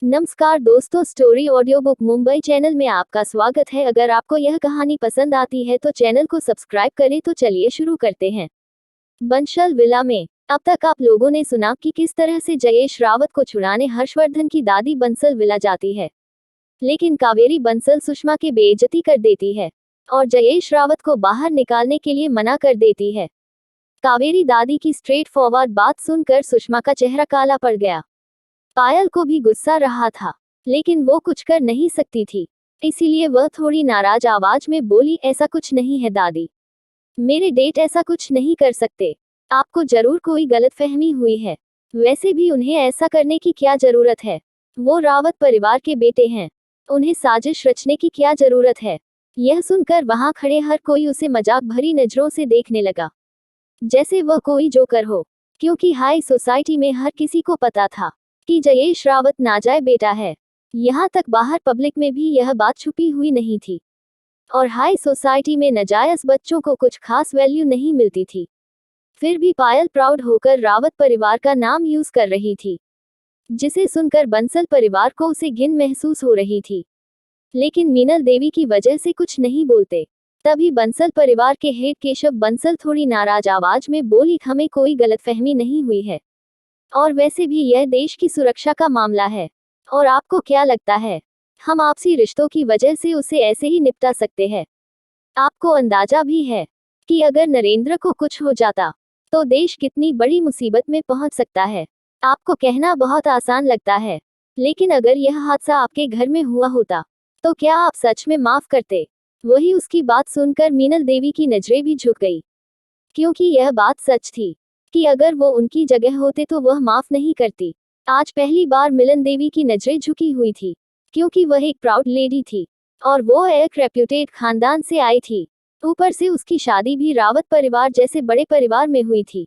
नमस्कार दोस्तों, story audio book Mumbai channel में आपका स्वागत है। अगर आपको यह कहानी पसंद आती है तो चैनल को सब्सक्राइब करें। तो चलिए शुरू करते हैं। बंसल विला में अब तक आप लोगों ने सुना कि किस तरह से जयेश रावत को छुड़ाने हर्षवर्धन की दादी बंसल विला जाती है, लेकिन कावेरी बंसल सुषमा की बेइज्जती कर देती है और जयेश रावत को बाहर निकालने के लिए मना कर देती है। कावेरी दादी की स्ट्रेट फॉरवर्ड बात सुनकर सुषमा का चेहरा काला पड़ गया। पायल को भी गुस्सा रहा था, लेकिन वो कुछ कर नहीं सकती थी, इसीलिए वह थोड़ी नाराज आवाज में बोली, ऐसा कुछ नहीं है दादी, मेरे डेट ऐसा कुछ नहीं कर सकते। आपको जरूर कोई गलतफहमी हुई है। वैसे भी उन्हें ऐसा करने की क्या जरूरत है? वो रावत परिवार के बेटे हैं, उन्हें साजिश रचने की क्या जरूरत है? यह सुनकर वहां खड़े हर कोई उसे मजाक भरी नजरों से देखने लगा, जैसे वह कोई जोकर हो, क्योंकि हाई सोसाइटी में हर किसी को पता था कि जयेश रावत नाजायज बेटा है। यहाँ तक बाहर पब्लिक में भी यह बात छुपी हुई नहीं थी, और हाई सोसाइटी में नाजायज बच्चों को कुछ खास वैल्यू नहीं मिलती थी। फिर भी पायल प्राउड होकर रावत परिवार का नाम यूज कर रही थी, जिसे सुनकर बंसल परिवार को उसे घिन महसूस हो रही थी। लेकिन मीनल देवी की वजह से कुछ नहीं बोलते। तभी बंसल परिवार के हेड केशव बंसल थोड़ी नाराज आवाज में बोली, हमें कोई गलतफहमी नहीं हुई है, और वैसे भी यह देश की सुरक्षा का मामला है, और आपको क्या लगता है हम आपसी रिश्तों की वजह से उसे ऐसे ही निपटा सकते हैं? आपको अंदाजा भी है कि अगर नरेंद्र को कुछ हो जाता तो देश कितनी बड़ी मुसीबत में पहुंच सकता है। आपको कहना बहुत आसान लगता है, लेकिन अगर यह हादसा आपके घर में हुआ होता तो क्या आप सच में माफ करते? वही उसकी बात सुनकर मीनल देवी की नजरें भी झुक गई, क्योंकि यह बात सच थी कि अगर वो उनकी जगह होते तो वह माफ नहीं करती। आज पहली बार मिलन देवी की नजरें झुकी हुई थी, क्योंकि वह एक प्राउड लेडी थी और वो एक रेप्यूटेड खानदान से आई थी। ऊपर से उसकी शादी भी रावत परिवार जैसे बड़े परिवार में हुई थी,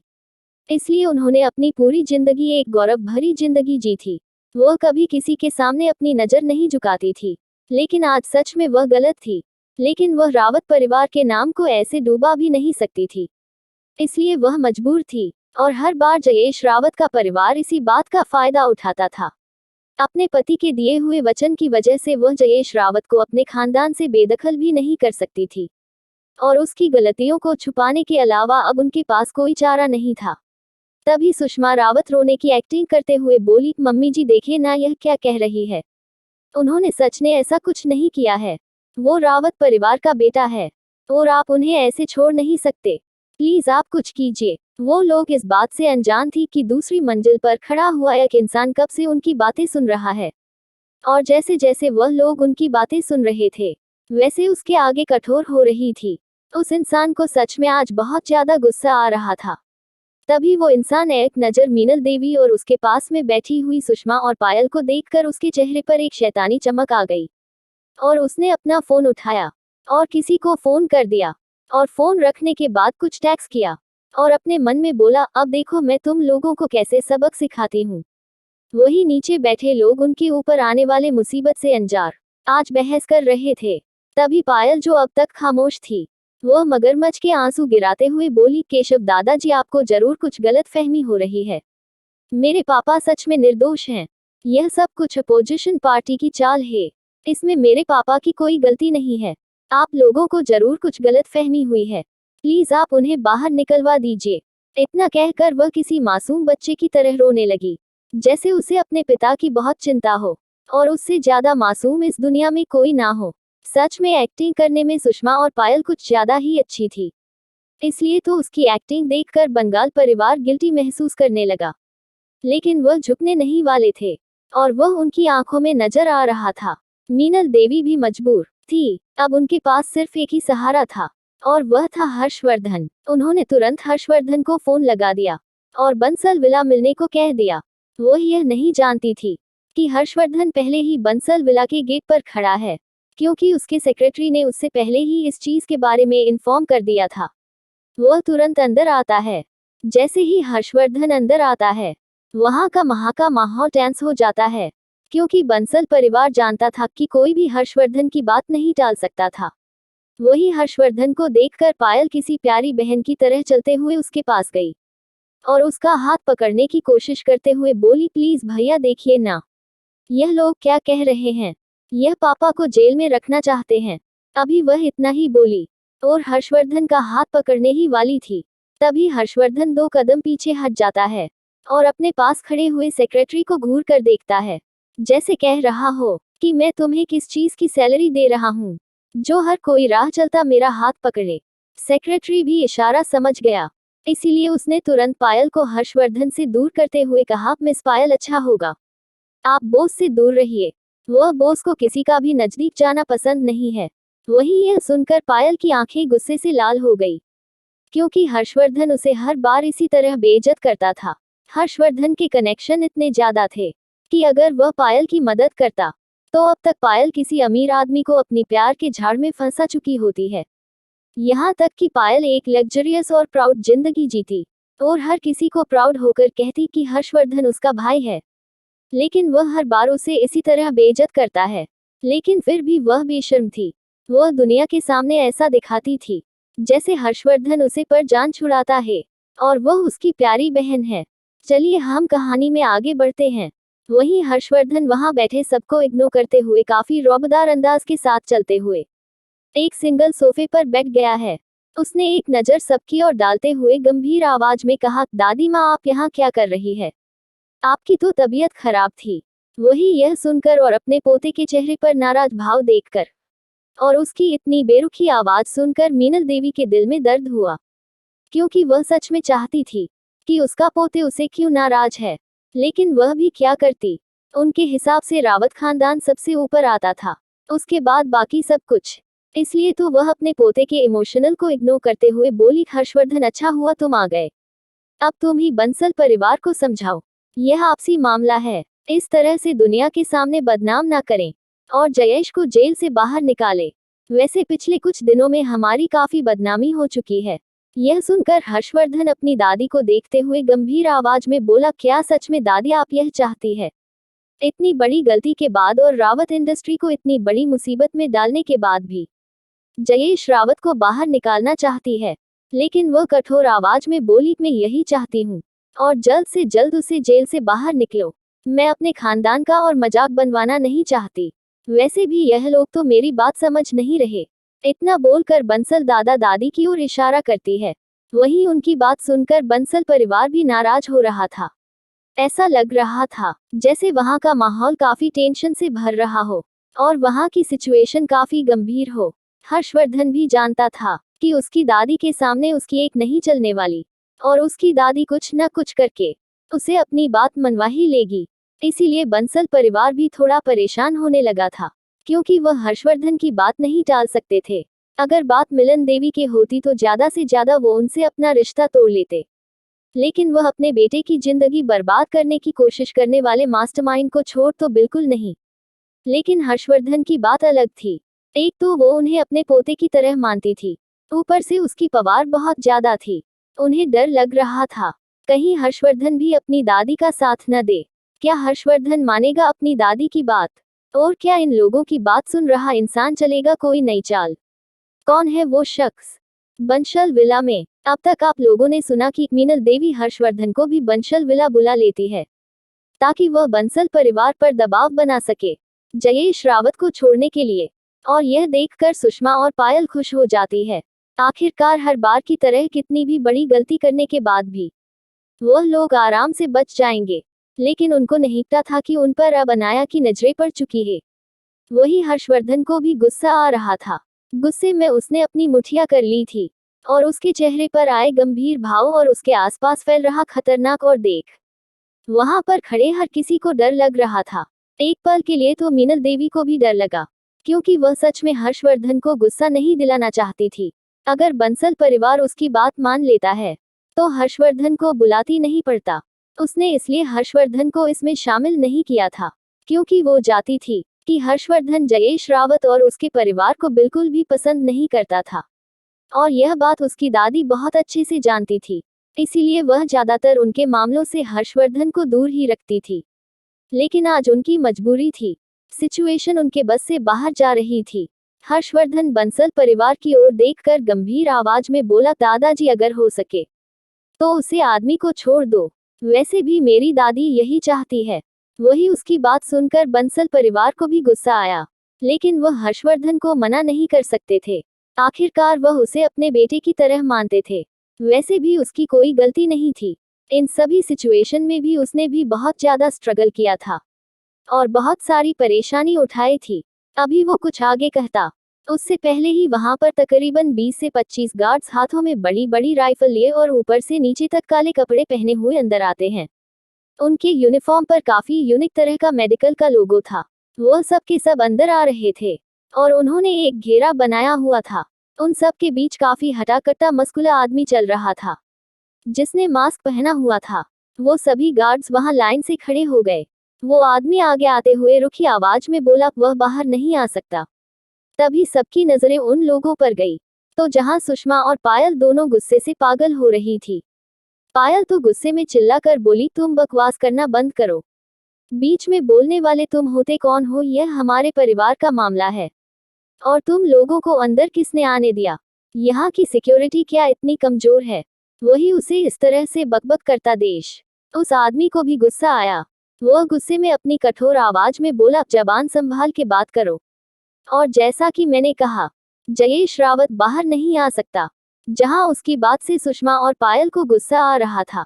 इसलिए उन्होंने अपनी पूरी जिंदगी एक गौरव भरी जिंदगी जी थी। वह कभी किसी के सामने अपनी नजर नहीं झुकाती थी, लेकिन आज सच में वह गलत थी। लेकिन वह रावत परिवार के नाम को ऐसे डूबा भी नहीं सकती थी, इसलिए वह मजबूर थी, और हर बार जयेश रावत का परिवार इसी बात का फायदा उठाता था। अपने पति के दिए हुए वचन की वजह से वह जयेश रावत को अपने खानदान से बेदखल भी नहीं कर सकती थी, और उसकी गलतियों को छुपाने के अलावा अब उनके पास कोई चारा नहीं था। तभी सुषमा रावत रोने की एक्टिंग करते हुए बोली, मम्मी जी देखिए ना, यह क्या कह रही है, उन्होंने सच ने ऐसा कुछ नहीं किया है। वो रावत परिवार का बेटा है और आप उन्हें ऐसे छोड़ नहीं सकते। प्लीज आप कुछ कीजिए। वो लोग इस बात से अनजान थी कि दूसरी मंजिल पर खड़ा हुआ एक इंसान कब से उनकी बातें सुन रहा है, और जैसे जैसे वह लोग उनकी बातें सुन रहे थे वैसे उसके आगे कठोर हो रही थी। उस इंसान को सच में आज बहुत ज्यादा गुस्सा आ रहा था। तभी वो इंसान एक नजर मीनल देवी और उसके पास में बैठी हुई सुषमा और पायल को देखकर उसके चेहरे पर एक शैतानी चमक आ गई, और उसने अपना फोन उठाया और किसी को फोन कर दिया, और फोन रखने के बाद कुछ टैक्स किया और अपने मन में बोला, अब देखो मैं तुम लोगों को कैसे सबक सिखाती हूँ। वही नीचे बैठे लोग उनके ऊपर आने वाले मुसीबत से अनजार आज बहस कर रहे थे। तभी पायल, जो अब तक खामोश थी, वह मगरमच्छ के आंसू गिराते हुए बोली, केशव दादाजी आपको जरूर कुछ गलत फहमी हो रही है, मेरे पापा सच में निर्दोष हैं। यह सब कुछ अपोजिशन पार्टी की चाल है, इसमें मेरे पापा की कोई गलती नहीं है। आप लोगों को जरूर कुछ गलतफहमी हुई है, प्लीज आप उन्हें बाहर निकलवा दीजिए। इतना कहकर वह किसी मासूम बच्चे की तरह रोने लगी, जैसे उसे अपने पिता की बहुत चिंता हो, और उससे ज्यादा मासूम इस दुनिया में कोई ना हो। सच में एक्टिंग करने में सुषमा और पायल कुछ ज्यादा ही अच्छी थी, इसलिए तो उसकी एक्टिंग देखकर बंगाल परिवार गिल्टी महसूस करने लगा। लेकिन वह झुकने नहीं वाले थे, और वह उनकी आंखों में नजर आ रहा था। मीनल देवी भी मजबूर थी, अब उनके पास सिर्फ एक ही सहारा था, और वह था हर्षवर्धन। उन्होंने तुरंत हर्षवर्धन को फोन लगा दिया और बंसल विला मिलने को कह दिया। वो यह नहीं जानती थी कि हर्षवर्धन पहले ही बंसल विला के गेट पर खड़ा है, क्योंकि उसके सेक्रेटरी ने उससे पहले ही इस चीज के बारे में इन्फॉर्म कर दिया था। वह तुरंत अंदर आता है। जैसे ही हर्षवर्धन अंदर आता है, वहां का माहौल टेंस हो जाता है, क्योंकि बंसल परिवार जानता था कि कोई भी हर्षवर्धन की बात नहीं टाल सकता था। वही हर्षवर्धन को देखकर पायल किसी प्यारी बहन की तरह चलते हुए उसके पास गई और उसका हाथ पकड़ने की कोशिश करते हुए बोली, प्लीज भैया देखिए ना, यह लोग क्या कह रहे हैं? यह पापा को जेल में रखना चाहते हैं। अभी वह इतना ही बोली और हर्षवर्धन का हाथ पकड़ने ही वाली थी, तभी हर्षवर्धन 2 कदम पीछे हट जाता है और अपने पास खड़े हुए सेक्रेटरी को घूर कर देखता है, जैसे कह रहा हो कि मैं तुम्हें किस चीज की सैलरी दे रहा हूँ जो हर कोई राह चलता मेरा हाथ पकड़े। सेक्रेटरी भी इशारा समझ गया, इसीलिए उसने तुरंत पायल को हर्षवर्धन से दूर करते हुए कहा, मिस पायल, अच्छा होगा आप बॉस से दूर रहिए। वह बॉस को किसी का भी नजदीक जाना पसंद नहीं है। वहीं यह सुनकर पायल की आंखें गुस्से से लाल हो गई, क्योंकि हर्षवर्धन उसे हर बार इसी तरह बेइज्जत करता था। हर्षवर्धन के कनेक्शन इतने ज्यादा थे कि अगर वह पायल की मदद करता तो अब तक पायल किसी अमीर आदमी को अपनी प्यार के झाड़ में फंसा चुकी होती है। यहाँ तक कि पायल एक लग्जरियस और प्राउड जिंदगी जीती और हर किसी को प्राउड होकर कहती कि हर्षवर्धन उसका भाई है। लेकिन वह हर बार उसे इसी तरह बेइज्जत करता है, लेकिन फिर भी वह बेशर्म थी। वह दुनिया के सामने ऐसा दिखाती थी जैसे हर्षवर्धन उसे पर जान छुड़ाता है और वह उसकी प्यारी बहन है। चलिए हम कहानी में आगे बढ़ते हैं। वहीं हर्षवर्धन वहां बैठे सबको इग्नोर करते हुए काफी रौबदार अंदाज के साथ चलते हुए एक सिंगल सोफे पर बैठ गया है। उसने एक नजर सबकी ओर डालते हुए गंभीर आवाज में कहा, दादी माँ आप यहाँ क्या कर रही है? आपकी तो तबीयत खराब थी। वही यह सुनकर और अपने पोते के चेहरे पर नाराज भाव देखकर और उसकी इतनी बेरुखी आवाज सुनकर मीनल देवी के दिल में दर्द हुआ, क्योंकि वह सच में चाहती थी कि उसका पोते उसे क्यों नाराज है, लेकिन वह भी क्या करती। उनके हिसाब से रावत खानदान सबसे ऊपर आता था, उसके बाद बाकी सब कुछ। इसलिए तो वह अपने पोते के इमोशनल को इग्नोर करते हुए बोली, हर्षवर्धन अच्छा हुआ तुम आ गए। अब तुम ही बंसल परिवार को समझाओ, यह आपसी मामला है। इस तरह से दुनिया के सामने बदनाम ना करें और जयेश को जेल से बाहर निकाले। वैसे पिछले कुछ दिनों में हमारी काफी बदनामी हो चुकी है। यह सुनकर हर्षवर्धन अपनी दादी को देखते हुए गंभीर आवाज में बोला, क्या सच में दादी आप यह चाहती है? इतनी बड़ी गलती के बाद और रावत इंडस्ट्री को इतनी बड़ी मुसीबत में डालने के बाद भी जयेश रावत को बाहर निकालना चाहती है। लेकिन वह कठोर आवाज में बोली, मैं यही चाहती हूँ और जल्द से जल्द उसे जेल से बाहर निकलो। मैं अपने खानदान का और मजाक बनवाना नहीं चाहती। वैसे भी यह लोग तो मेरी बात समझ नहीं रहे। इतना बोलकर बंसल दादा दादी की ओर इशारा करती है। वहीं उनकी बात सुनकर बंसल परिवार भी नाराज हो रहा था। ऐसा लग रहा था जैसे वहां का माहौल काफी टेंशन से भर रहा हो और वहां की सिचुएशन काफी गंभीर हो। हर्षवर्धन भी जानता था कि उसकी दादी के सामने उसकी एक नहीं चलने वाली और उसकी दादी कुछ न कुछ करके उसे अपनी बात मनवा ही लेगी। इसीलिए बंसल परिवार भी थोड़ा परेशान होने लगा था, क्योंकि वह हर्षवर्धन की बात नहीं टाल सकते थे। अगर बात मिलन देवी के होती तो ज्यादा से ज्यादा वो उनसे अपना रिश्ता तोड़ लेते, लेकिन वह अपने बेटे की जिंदगी बर्बाद करने की कोशिश करने वाले मास्टरमाइंड को छोड़ तो बिल्कुल नहीं। लेकिन हर्षवर्धन की बात अलग थी। एक तो वो उन्हें अपने पोते की तरह मानती थी, ऊपर से उसकी पवार बहुत ज्यादा थी। उन्हें डर लग रहा था कहीं हर्षवर्धन भी अपनी दादी का साथ न दे। क्या हर्षवर्धन मानेगा अपनी दादी की बात? और क्या इन लोगों की बात सुन रहा इंसान चलेगा कोई नई चाल? कौन है वो शख्स? बंसल विला में अब तक आप लोगों ने सुना कि मीनल देवी हर्षवर्धन को भी बंसल विला बुला लेती है ताकि वह बंसल परिवार पर दबाव बना सके जयेश रावत को छोड़ने के लिए। और यह देखकर सुषमा और पायल खुश हो जाती है। आखिरकार हर बार की तरह कितनी भी बड़ी गलती करने के बाद भी वह लोग आराम से बच जाएंगे, लेकिन उनको नहीं पता था कि उन पर अब अनाया की नजरें पड़ चुकी है। वही हर्षवर्धन को भी गुस्सा आ रहा था। गुस्से में उसने अपनी मुठिया कर ली थी और उसके चेहरे पर आए गंभीर भाव और उसके आसपास फैल रहा खतरनाक और देख वहां पर खड़े हर किसी को डर लग रहा था। एक पल के लिए तो मीनल देवी को भी डर लगा, क्योंकि वह सच में हर्षवर्धन को गुस्सा नहीं दिलाना चाहती थी। अगर बंसल परिवार उसकी बात मान लेता है तो हर्षवर्धन को बुलाती नहीं पड़ता। उसने इसलिए हर्षवर्धन को इसमें शामिल नहीं किया था, क्योंकि वो जानती थी कि हर्षवर्धन जयेश रावत और उसके परिवार को बिल्कुल भी पसंद नहीं करता था। और यह बात उसकी दादी बहुत अच्छे से जानती थी, इसीलिए वह ज्यादातर उनके मामलों से हर्षवर्धन को दूर ही रखती थी। लेकिन आज उनकी मजबूरी थी, सिचुएशन उनके बस से बाहर जा रही थी। हर्षवर्धन बंसल परिवार की ओर देखकर गंभीर आवाज में बोला, दादाजी अगर हो सके तो उसे आदमी को छोड़ दो। वैसे भी मेरी दादी यही चाहती है। वही उसकी बात सुनकर बंसल परिवार को भी गुस्सा आया, लेकिन वह हर्षवर्धन को मना नहीं कर सकते थे। आखिरकार वह उसे अपने बेटे की तरह मानते थे। वैसे भी उसकी कोई गलती नहीं थी। इन सभी सिचुएशन में भी उसने भी बहुत ज्यादा स्ट्रगल किया था और बहुत सारी परेशानी उठाई थी। अभी वो कुछ आगे कहता, उससे पहले ही वहां पर तकरीबन 20 से 25 गार्ड्स हाथों में बड़ी बड़ी राइफल लिए और ऊपर से नीचे तक काले कपड़े पहने हुए अंदर आते हैं। उनके यूनिफॉर्म पर काफी यूनिक तरह का मेडिकल का लोगो था। वह सब के सब अंदर आ रहे थे और उन्होंने एक घेरा बनाया हुआ था। उन सब के बीच काफी हटाकट्टा मस्कुला आदमी चल रहा था, जिसने मास्क पहना हुआ था। वो सभी गार्ड्स वहां लाइन से खड़े हो गए। वो आदमी आगे आते हुए रुखी आवाज में बोला, वह बाहर नहीं आ सकता। तभी सबकी नजरें उन लोगों पर गई, तो जहां सुषमा और पायल दोनों गुस्से से पागल हो रही थी। पायल तो गुस्से में चिल्लाकर बोली, तुम बकवास करना बंद करो। बीच में बोलने वाले तुम होते कौन हो? यह हमारे परिवार का मामला है और तुम लोगों को अंदर किसने आने दिया? यहाँ की सिक्योरिटी क्या इतनी कमजोर है? वही उसे इस तरह से बकबक करता देश उस आदमी को भी गुस्सा आया। वह गुस्से में अपनी कठोर आवाज में बोला, जबान संभाल के बात करो। और जैसा कि मैंने कहा, जयेश रावत बाहर नहीं आ सकता। जहां उसकी बात से सुषमा और पायल को गुस्सा आ रहा था,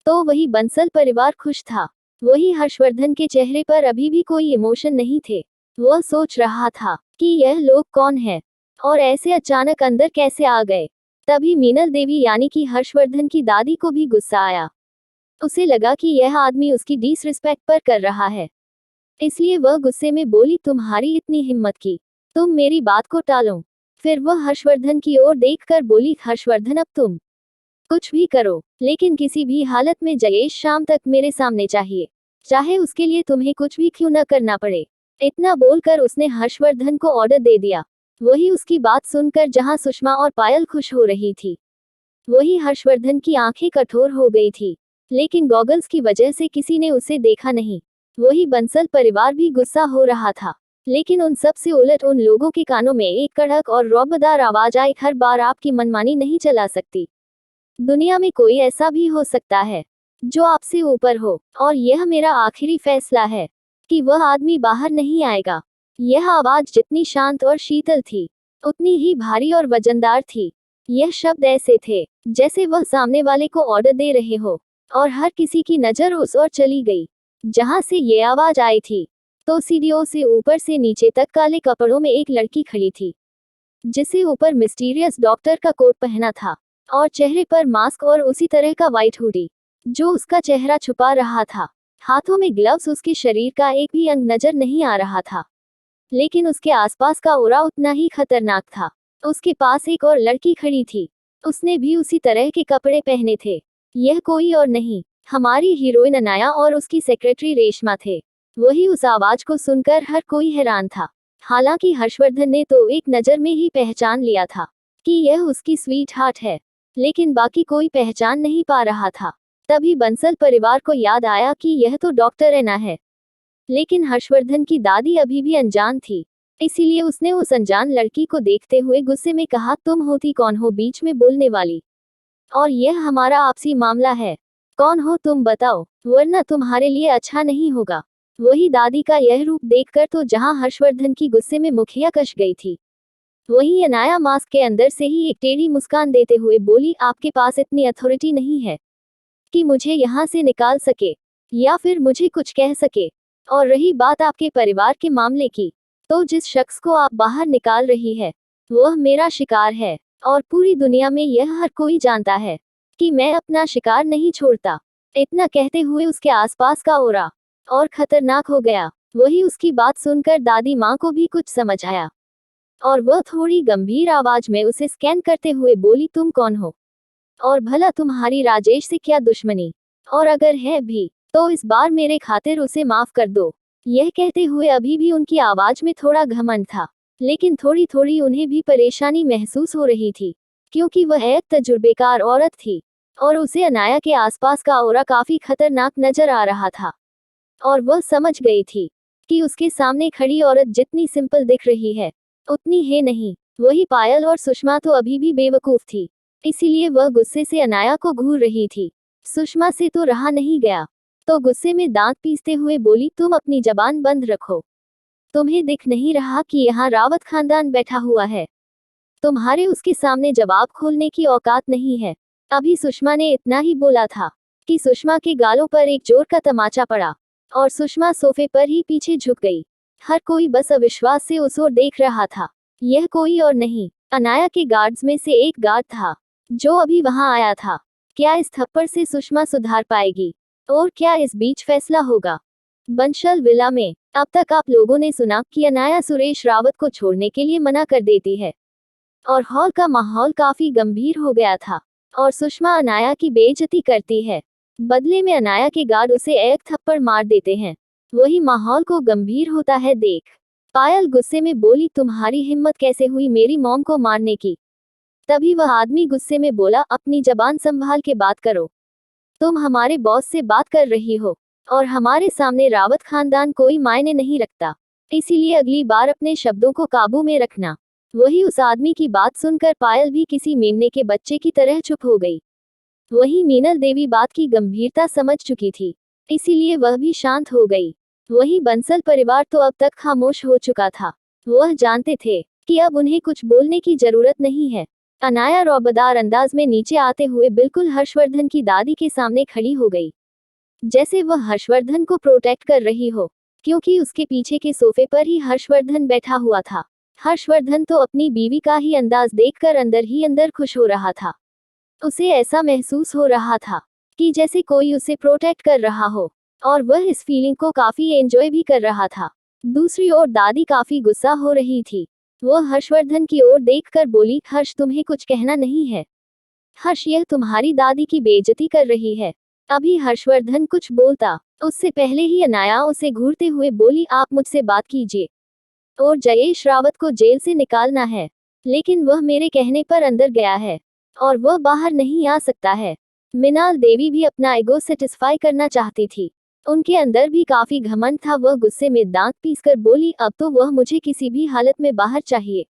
तो वही बंसल परिवार खुश था। वही हर्षवर्धन के चेहरे पर अभी भी कोई इमोशन नहीं थे। वह सोच रहा था कि यह लोग कौन है और ऐसे अचानक अंदर कैसे आ गए। तभी मीनल देवी यानी कि हर्षवर्धन की दादी को भी गुस्सा आया। उसे लगा कि यह आदमी उसकी डिसरिस्पेक्ट पर कर रहा है, इसलिए वह गुस्से में बोली, तुम्हारी इतनी हिम्मत की तुम मेरी बात को टालो। फिर वह हर्षवर्धन की ओर देखकर बोली, हर्षवर्धन अब तुम कुछ भी करो, लेकिन किसी भी हालत में जयेश शाम तक मेरे सामने चाहिए, चाहे उसके लिए तुम्हें कुछ भी क्यों न करना पड़े। इतना बोलकर उसने हर्षवर्धन को ऑर्डर दे दिया। वही उसकी बात सुनकर जहां सुषमा और पायल खुश हो रही थी, वही हर्षवर्धन की आंखें कठोर हो गई थी, लेकिन गॉगल्स की वजह से किसी ने उसे देखा नहीं। वही बंसल परिवार भी गुस्सा हो रहा था, लेकिन उन सब से उलट उन लोगों के कानों में एक कड़क और रौबदार आवाज आई, हर बार आपकी मनमानी नहीं चला सकती। दुनिया में कोई ऐसा भी हो सकता है जो आपसे ऊपर हो, और यह मेरा आखिरी फैसला है कि वह आदमी बाहर नहीं आएगा। यह आवाज जितनी शांत और शीतल थी, उतनी ही भारी और वजनदार थी। यह शब्द ऐसे थे जैसे वह सामने वाले को ऑर्डर दे रहे हो, और हर किसी की नजर उस ओर चली गई जहां से ये आवाज आई थी। तो सीढ़ियों से ऊपर से नीचे तक काले कपड़ों में एक लड़की खड़ी थी, जिसे ऊपर मिस्टीरियस डॉक्टर का कोट पहना था और चेहरे पर मास्क और उसी तरह का व्हाइट हुडी जो उसका चेहरा छुपा रहा था। हाथों में ग्लव्स, उसके शरीर का एक भी अंग नजर नहीं आ रहा था, लेकिन उसके आसपास का ऑरा उतना ही खतरनाक था। उसके पास एक और लड़की खड़ी थी, उसने भी उसी तरह के कपड़े पहने थे। यह कोई और नहीं, हमारी हीरोइन अनाया और उसकी सेक्रेटरी रेशमा थे। वही उस आवाज को सुनकर हर कोई हैरान था। हालांकि हर्षवर्धन ने तो एक नजर में ही पहचान लिया था कि यह उसकी स्वीट हार्ट है, लेकिन बाकी कोई पहचान नहीं पा रहा था। तभी बंसल परिवार को याद आया कि यह तो डॉक्टर एना है, लेकिन हर्षवर्धन की दादी अभी भी अनजान थी। इसीलिए उसने उस अनजान लड़की को देखते हुए गुस्से में कहा, तुम होती कौन हो बीच में बोलने वाली? और यह हमारा आपसी मामला है। कौन हो तुम बताओ, वरना तुम्हारे लिए अच्छा नहीं होगा। वही दादी का यह रूप देखकर तो जहां हर्षवर्धन की गुस्से में मुखिया कश गई थी, वही अनाया मास्क के अंदर से ही एक टेढ़ी मुस्कान देते हुए बोली, आपके पास इतनी अथॉरिटी नहीं है कि मुझे यहाँ से निकाल सके या फिर मुझे कुछ कह सके। और रही बात आपके परिवार के मामले की, तो जिस शख्स को आप बाहर निकाल रही है वह मेरा शिकार है, और पूरी दुनिया में यह हर कोई जानता है कि मैं अपना शिकार नहीं छोड़ता। इतना कहते हुए उसके आसपास का ओरा और खतरनाक हो गया। वही उसकी बात सुनकर दादी माँ को भी कुछ समझ आया, और वह थोड़ी गंभीर आवाज में उसे स्कैन करते हुए बोली, तुम कौन हो? और भला तुम्हारी राजेश से क्या दुश्मनी? और अगर है भी तो इस बार मेरे खातिर उसे माफ कर दो। यह कहते हुए अभी भी उनकी आवाज में थोड़ा घमंड था, लेकिन थोड़ी थोड़ी उन्हें भी परेशानी महसूस हो रही थी, क्योंकि वह एक तजुर्बेकार औरत थी और उसे अनाया के आसपास का ऑरा काफी खतरनाक नजर आ रहा था। और वह समझ गई थी कि उसके सामने खड़ी औरत जितनी सिंपल दिख रही है उतनी है नहीं। वही पायल और सुषमा तो अभी भी बेवकूफ थी, इसीलिए वह गुस्से से अनाया को घूर रही थी। सुषमा से तो रहा नहीं गया, तो गुस्से में दांत पीसते हुए बोली, तुम अपनी जबान बंद रखो। तुम्हें दिख नहीं रहा कि यहाँ रावत खानदान बैठा हुआ है? तुम्हारे उसके सामने जवाब खोलने की औकात नहीं है। अभी सुषमा ने इतना ही बोला था कि सुषमा के गालों पर एक जोर का तमाचा पड़ा और सुषमा सोफे पर ही पीछे झुक गई। हर कोई बस अविश्वास से उस ओर देख रहा था। यह कोई और नहीं, अनाया के गार्ड्स में से एक गार्ड था जो अभी वहां आया था। क्या इस थप्पड़ से सुषमा सुधार पाएगी और क्या इस बीच फैसला होगा? बंसल विला में अब तक आप लोगों ने सुना कि अनाया सुरेश रावत को छोड़ने के लिए मना कर देती है और हॉल का माहौल काफी गंभीर हो गया था और सुषमा अनाया की बेइज्जती करती है। बदले में अनाया के गार्ड उसे एक थप्पड़ मार देते हैं। वही माहौल को गंभीर होता है देख पायल गुस्से में बोली, तुम्हारी हिम्मत कैसे हुई मेरी मॉम को मारने की? तभी वह आदमी गुस्से में बोला, अपनी जबान संभाल के बात करो। तुम हमारे बॉस से बात कर रही हो और हमारे सामने रावत खानदान कोई मायने नहीं रखता, इसीलिए अगली बार अपने शब्दों को काबू में रखना। वही उस आदमी की बात सुनकर पायल भी किसी मेमने के बच्चे की तरह चुप हो गई। वही मीनल देवी बात की गंभीरता समझ चुकी थी, इसीलिए वह भी शांत हो गई। वही बंसल परिवार तो अब तक खामोश हो चुका था। वह जानते थे कि अब उन्हें कुछ बोलने की जरूरत नहीं है। अनाया रौबदार अंदाज में नीचे आते हुए बिल्कुल हर्षवर्धन की दादी के सामने खड़ी हो गई, जैसे वह हर्षवर्धन को प्रोटेक्ट कर रही हो, क्योंकि उसके पीछे के सोफे पर ही हर्षवर्धन बैठा हुआ था। हर्षवर्धन तो अपनी बीवी का ही अंदाज देखकर अंदर ही अंदर खुश हो रहा था। उसे ऐसा महसूस हो रहा था कि जैसे कोई उसे प्रोटेक्ट कर रहा हो और वह इस फीलिंग को काफी एंजॉय भी कर रहा था। दूसरी ओर दादी काफी गुस्सा हो रही थी। वह हर्षवर्धन की ओर देखकर बोली, हर्ष तुम्हें कुछ कहना नहीं है? हर्ष, यह तुम्हारी दादी की बेइज्जती कर रही है। अभी हर्षवर्धन कुछ बोलता उससे पहले ही अनाया उसे घूरते हुए बोली, आप मुझसे बात कीजिए और जयेश रावत को जेल से निकालना है, लेकिन वह मेरे कहने पर अंदर गया है और वह बाहर नहीं आ सकता है। मिनाल देवी भी अपना ईगो सेटिस्फाई करना चाहती थी। उनके अंदर भी काफी घमंड था। वह गुस्से में दांत पीसकर बोली, अब तो वह मुझे किसी भी हालत में बाहर चाहिए।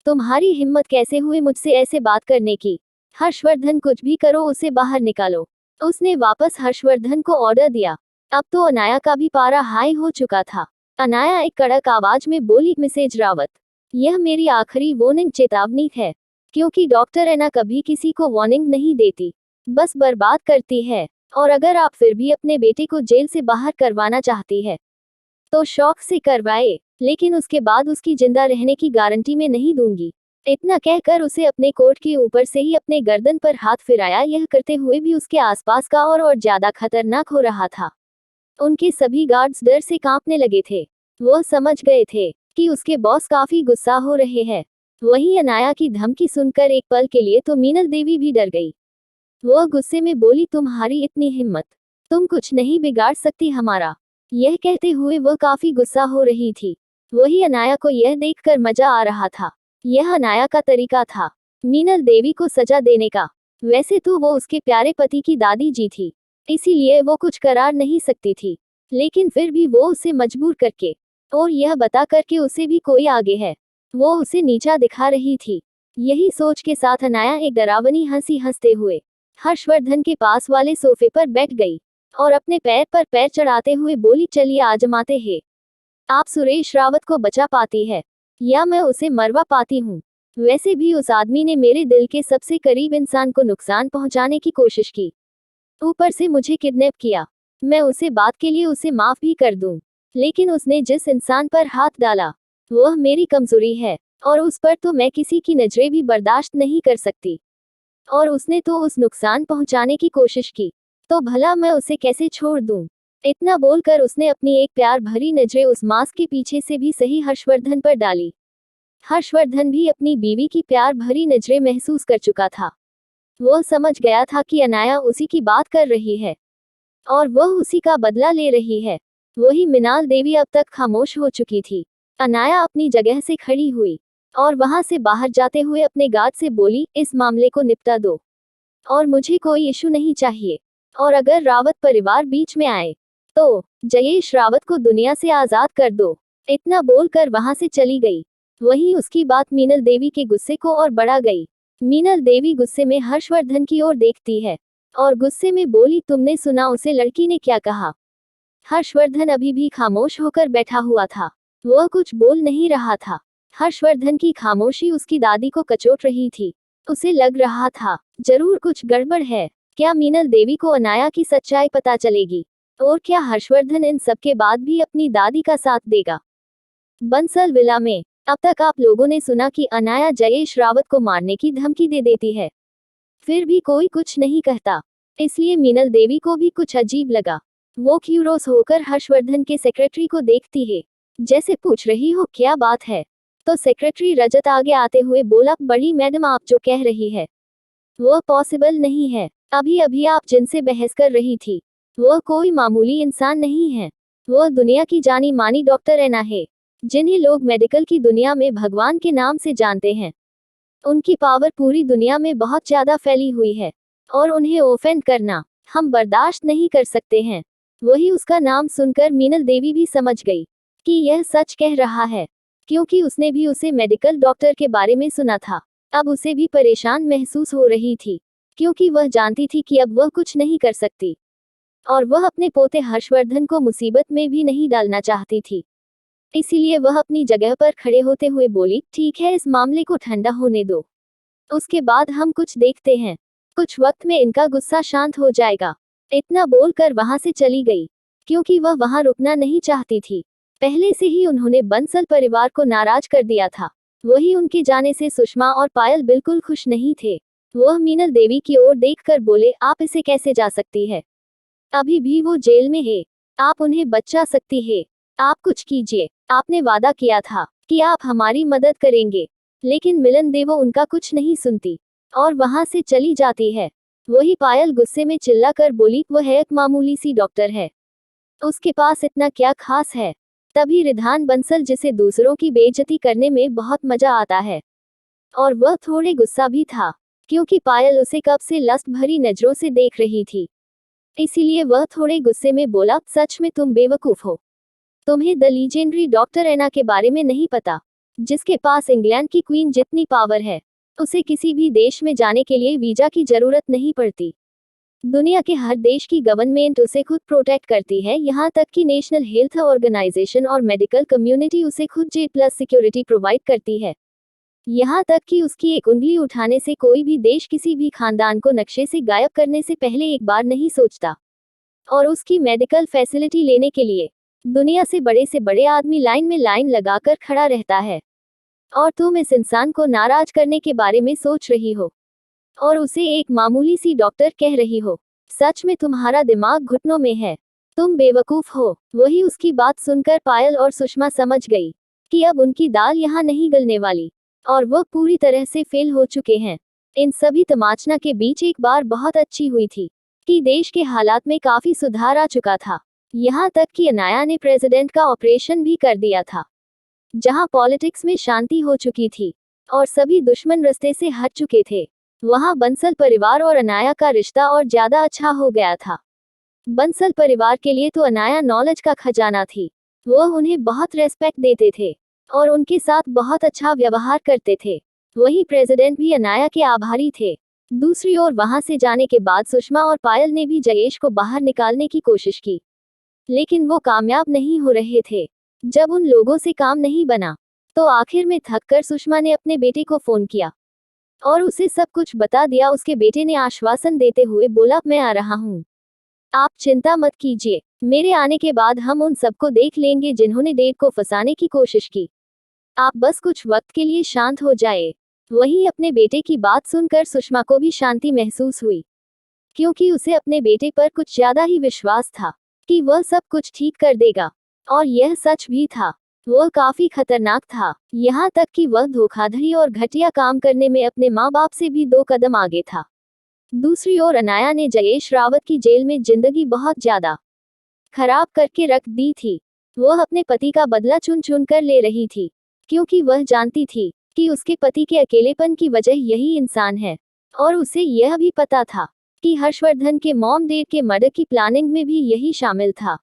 तुम्हारी हिम्मत कैसे हुई मुझसे ऐसे बात करने की? हर्षवर्धन, कुछ भी करो, उसे बाहर निकालो। उसने वापस हर्षवर्धन को ऑर्डर दिया। अब तो अनाया का भी पारा हाई हो चुका था। अनाया एक कड़क आवाज में बोली, मिसेज रावत, यह मेरी आखिरी वार्निंग चेतावनी है, क्योंकि डॉक्टर एना कभी किसी को वार्निंग नहीं देती, बस बर्बाद करती है। और अगर आप फिर भी अपने बेटे को जेल से बाहर करवाना चाहती है तो शौक से करवाए, लेकिन उसके बाद उसकी जिंदा रहने की गारंटी मैं नहीं दूंगी। इतना कहकर उसे अपने कोट के ऊपर से ही अपने गर्दन पर हाथ फिराया। यह करते हुए भी उसके आसपास का और ज्यादा खतरनाक हो रहा था। उनके सभी गार्ड्स डर से कांपने लगे थे। वह समझ गए थे कि उसके बॉस काफी गुस्सा हो रहे हैं। वहीं अनाया की धमकी सुनकर एक पल के लिए तो मीनल देवी भी डर गई। वह गुस्से में बोली, तुम्हारी इतनी हिम्मत, तुम कुछ नहीं बिगाड़ सकती हमारा। यह कहते हुए वह काफी गुस्सा हो रही थी। वही अनाया को यह देखकर मजा आ रहा था। यह अनाया का तरीका था मीनल देवी को सजा देने का। वैसे तो वो उसके प्यारे पति की दादी जी थी, इसीलिए वो कुछ करार नहीं सकती थी, लेकिन फिर भी वो उसे मजबूर करके और यह बता करके उसे भी कोई आगे है, वो उसे नीचा दिखा रही थी। यही सोच के साथ अनाया एक डरावनी हंसी हंसते हुए हर्षवर्धन के पास वाले सोफे पर बैठ गई और अपने पैर पर पैर चढ़ाते हुए बोली, चलिए आजमाते हैं, आप सुरेश रावत को बचा पाती है या मैं उसे मरवा पाती हूँ। वैसे भी उस आदमी ने मेरे दिल के सबसे करीब इंसान को नुकसान पहुंचाने की कोशिश की, ऊपर से मुझे किडनैप किया। मैं उसे बात के लिए उसे माफ भी कर दूं, लेकिन उसने जिस इंसान पर हाथ डाला वह मेरी कमजोरी है और उस पर तो मैं किसी की नजरें भी बर्दाश्त नहीं कर सकती। और उसने तो उस नुकसान पहुंचाने की कोशिश की, तो भला मैं उसे कैसे छोड़ दूं? इतना बोलकर उसने अपनी एक प्यार भरी नजरें उस मास्क के पीछे से भी सही हर्षवर्धन पर डाली। हर्षवर्धन भी अपनी बीवी की प्यार भरी नजरें महसूस कर चुका था। वह समझ गया था कि अनाया उसी की बात कर रही है और वह उसी का बदला ले रही है। वही मिनाल देवी अब तक खामोश हो चुकी थी। अनाया अपनी जगह से खड़ी हुई और वहां से बाहर जाते हुए अपने गार्ड से बोली, इस मामले को निपटा दो और मुझे कोई इशू नहीं चाहिए। और अगर रावत परिवार बीच में आए तो जयेश रावत को दुनिया से आजाद कर दो। इतना बोलकर वहां से चली गई। वहीं उसकी बात मीनल देवी के गुस्से को और बढ़ा गई। मीनल देवी गुस्से में हर्षवर्धन की ओर देखती है और गुस्से में बोली, तुमने सुना उसे लड़की ने क्या कहा? हर्षवर्धन अभी भी खामोश होकर बैठा हुआ था। वह कुछ बोल नहीं रहा था। हर्षवर्धन की खामोशी उसकी दादी को कचोट रही थी। उसे लग रहा था जरूर कुछ गड़बड़ है। क्या मीनल देवी को अनाया की सच्चाई पता चलेगी? और क्या हर्षवर्धन इन सब के बाद भी अपनी दादी का साथ देगा? बंसल विला में अब तक आप लोगों ने सुना कि अनाया जयेश रावत को मारने की धमकी दे देती है, फिर भी कोई कुछ नहीं कहता। इसलिए मीनल देवी को भी कुछ अजीब लगा। वो क्यूरोस होकर हर्षवर्धन के सेक्रेटरी को देखती है, जैसे पूछ रही हो क्या बात है। तो सेक्रेटरी रजत आगे आते हुए बोला, बड़ी मैडम आप जो कह रही है वो पॉसिबल नहीं है। अभी अभी आप जिनसे बहस कर रही थी वह कोई मामूली इंसान नहीं है। वह दुनिया की जानी मानी डॉक्टर एना है, जिन्हें लोग मेडिकल की दुनिया में भगवान के नाम से जानते हैं। उनकी पावर पूरी दुनिया में बहुत ज्यादा फैली हुई है और उन्हें ऑफेंड करना हम बर्दाश्त नहीं कर सकते हैं। वही उसका नाम सुनकर मीनल देवी भी समझ गई कि यह सच कह रहा है, क्योंकि उसने भी उसे मेडिकल डॉक्टर के बारे में सुना था। अब उसे भी परेशान महसूस हो रही थी, क्योंकि वह जानती थी कि अब वह कुछ नहीं कर सकती और वह अपने पोते हर्षवर्धन को मुसीबत में भी नहीं डालना चाहती थी। इसीलिए वह अपनी जगह पर खड़े होते हुए बोली, ठीक है, इस मामले को ठंडा होने दो, उसके बाद हम कुछ देखते हैं। कुछ वक्त में इनका गुस्सा शांत हो जाएगा। इतना बोलकर वहां से चली गई, क्योंकि वह वहां रुकना नहीं चाहती थी। पहले से ही उन्होंने बंसल परिवार को नाराज कर दिया था। वही उनके जाने से सुषमा और पायल बिल्कुल खुश नहीं थे। वह मीनल देवी की ओर देखकर बोले, आप इसे कैसे जा सकती है? अभी भी वो जेल में है, आप उन्हें बचा सकती है। आप कुछ कीजिए, आपने वादा किया था कि आप हमारी मदद करेंगे। लेकिन मिलन देवो उनका कुछ नहीं सुनती और वहां से चली जाती है। वही पायल गुस्से में चिल्लाकर बोली, वह एक मामूली सी डॉक्टर है, उसके पास इतना क्या खास है? तभी रिधान बंसल, जिसे दूसरों की बेइज्जती करने में बहुत मजा आता है, और वह थोड़े गुस्सा भी था, क्योंकि पायल उसे कब से लस्ट भरी नजरों से देख रही थी। इसीलिए वह थोड़े गुस्से में बोला, सच में तुम बेवकूफ हो। तुम्हें द लीजेंडरी डॉक्टर एना के बारे में नहीं पता, जिसके पास इंग्लैंड की क्वीन जितनी पावर है। उसे किसी भी देश में जाने के लिए वीजा की जरूरत नहीं पड़ती। दुनिया के हर देश की गवर्नमेंट उसे खुद प्रोटेक्ट करती है, यहाँ तक कि नेशनल हेल्थ ऑर्गेनाइजेशन और मेडिकल कम्युनिटी उसे खुद J+ सिक्योरिटी प्रोवाइड करती है। यहाँ तक कि उसकी एक उंगली उठाने से कोई भी देश किसी भी खानदान को नक्शे से गायब करने से पहले एक बार नहीं सोचता। और उसकी मेडिकल फैसिलिटी लेने के लिए दुनिया से बड़े आदमी लाइन में लाइन लगाकर खड़ा रहता है। और तुम इस इंसान को नाराज करने के बारे में सोच रही हो और उसे एक मामूली सी डॉक्टर कह रही हो। सच में तुम्हारा दिमाग घुटनों में है, तुम बेवकूफ हो। वही उसकी बात सुनकर पायल और सुषमा समझ गई कि अब उनकी दाल यहाँ नहीं गलने वाली और वह पूरी तरह से फेल हो चुके हैं। इन सभी तमाचना के बीच एक बार बहुत अच्छी हुई थी कि देश के हालात में काफी सुधार आ चुका था। यहाँ तक कि अनाया ने प्रेसिडेंट का ऑपरेशन भी कर दिया था। जहाँ पॉलिटिक्स में शांति हो चुकी थी और सभी दुश्मन रास्ते से हट चुके थे, वहाँ बंसल परिवार और अनाया का रिश्ता और ज्यादा अच्छा हो गया था। बंसल परिवार के लिए तो अनाया नॉलेज का खजाना थी। वह उन्हें बहुत रेस्पेक्ट देते थे और उनके साथ बहुत अच्छा व्यवहार करते थे। वही प्रेसिडेंट भी अनाया के आभारी थे। दूसरी ओर वहां से जाने के बाद सुषमा और पायल ने भी जयेश को बाहर निकालने की कोशिश की, लेकिन वो कामयाब नहीं हो रहे थे। जब उन लोगों से काम नहीं बना, तो आखिर में थककर सुषमा ने अपने बेटे को फोन किया और उसे सब कुछ बता दिया। उसके बेटे ने आश्वासन देते हुए बोला, मैं आ रहा हूँ, आप चिंता मत कीजिए, मेरे आने के बाद हम उन सबको देख लेंगे जिन्होंने डेट को फंसाने की कोशिश की। आप बस कुछ वक्त के लिए शांत हो जाए। वहीं अपने बेटे की बात सुनकर सुषमा को भी शांति महसूस हुई, क्योंकि उसे अपने बेटे पर कुछ ज्यादा ही विश्वास था कि वह सब कुछ ठीक कर देगा। और यह सच भी था। वह काफी खतरनाक था, यहाँ तक कि वह धोखाधड़ी और घटिया काम करने में अपने माँ बाप से भी 2 कदम आगे था। दूसरी ओर अनाया ने जयेश रावत की जेल में जिंदगी बहुत ज्यादा खराब करके रख दी थी। वह अपने पति का बदला चुन चुन कर ले रही थी, क्योंकि वह जानती थी कि उसके पति के अकेलेपन की वजह यही इंसान है। और उसे यह भी पता था कि हर्षवर्धन के मॉम डेड के मर्डर की प्लानिंग में भी यही शामिल था।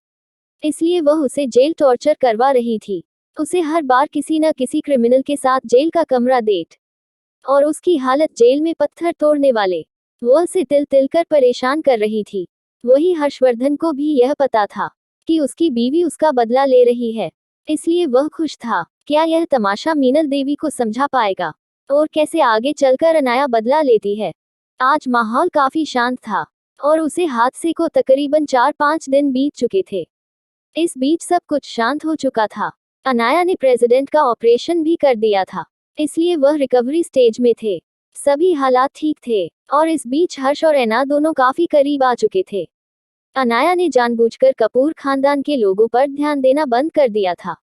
इसलिए वह उसे जेल टॉर्चर करवा रही थी। उसे हर बार किसी न किसी क्रिमिनल के साथ जेल का कमरा डेट और उसकी हालत जेल में पत्थर तोड़ने वाले वह उसे तिल तिल कर परेशान कर रही थी। वही हर्षवर्धन को भी यह पता था कि उसकी बीवी उसका बदला ले रही है, इसलिए वह खुश था। क्या यह तमाशा मीनल देवी को समझा पाएगा और कैसे आगे चलकर अनाया बदला लेती है? आज माहौल काफी शांत था और उसे हादसे को तकरीबन 4-5 दिन बीत चुके थे। इस बीच सब कुछ शांत हो चुका था। अनाया ने प्रेसिडेंट का ऑपरेशन भी कर दिया था, इसलिए वह रिकवरी स्टेज में थे। सभी हालात ठीक थे और इस बीच हर्ष और ऐना दोनों काफी करीब आ चुके थे। अनाया ने जानबूझकर कपूर खानदान के लोगों पर ध्यान देना बंद कर दिया था।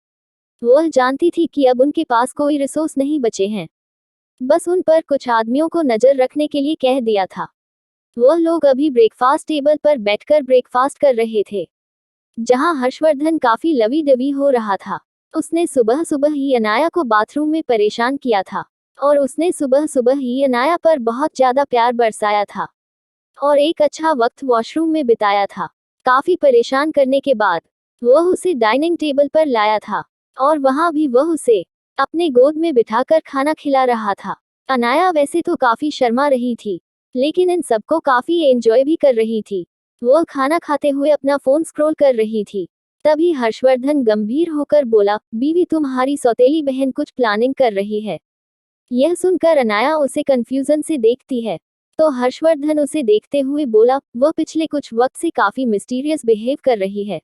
वह जानती थी कि अब उनके पास कोई रिसोर्स नहीं बचे हैं, बस उन पर कुछ आदमियों को नजर रखने के लिए कह दिया था। वह लोग अभी ब्रेकफास्ट टेबल पर बैठकर ब्रेकफास्ट कर रहे थे, जहां हर्षवर्धन काफी लवी डबी हो रहा था। उसने सुबह सुबह ही अनाया को बाथरूम में परेशान किया था और उसने सुबह सुबह ही अनाया पर बहुत ज्यादा प्यार बरसाया था और एक अच्छा वक्त वॉशरूम में बिताया था। काफी परेशान करने के बाद वह उसे डाइनिंग टेबल पर लाया था और वहां भी वह उसे अपने गोद में बिठाकर खाना खिला रहा था। अनाया वैसे तो काफी शर्मा रही थी, लेकिन इन सबको काफी एंजॉय भी कर रही थी। वह खाना खाते हुए अपना फोन स्क्रॉल कर रही थी। तभी हर्षवर्धन गंभीर होकर बोला, बीवी तुम्हारी सौतेली बहन कुछ प्लानिंग कर रही है। यह सुनकर अनाया उसे कंफ्यूजन से देखती है, तो हर्षवर्धन उसे देखते हुए बोला, वह पिछले कुछ वक्त से काफी मिस्टीरियस बिहेव कर रही है।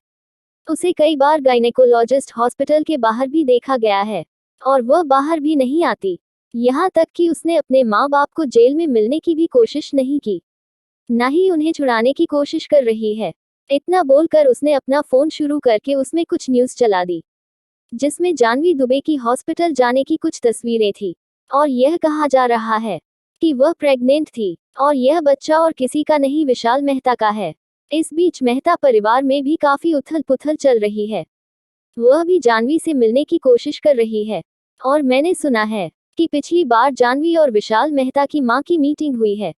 उसे कई बार गायनेकोलॉजिस्ट हॉस्पिटल के बाहर भी देखा गया है और वह बाहर भी नहीं आती। यहाँ तक कि उसने अपने माँ बाप को जेल में मिलने की भी कोशिश नहीं की, न ही उन्हें छुड़ाने की कोशिश कर रही है। इतना बोलकर उसने अपना फोन शुरू करके उसमें कुछ न्यूज़ चला दी, जिसमें जानवी दुबे की हॉस्पिटल जाने की कुछ तस्वीरें थी और यह कहा जा रहा है कि वह प्रेग्नेंट थी और यह बच्चा और किसी का नहीं विशाल मेहता का है। इस बीच मेहता परिवार में भी काफी उथल पुथल चल रही है। वह भी जानवी से मिलने की कोशिश कर रही है और मैंने सुना है कि पिछली बार जानवी और विशाल मेहता की मां की मीटिंग हुई है।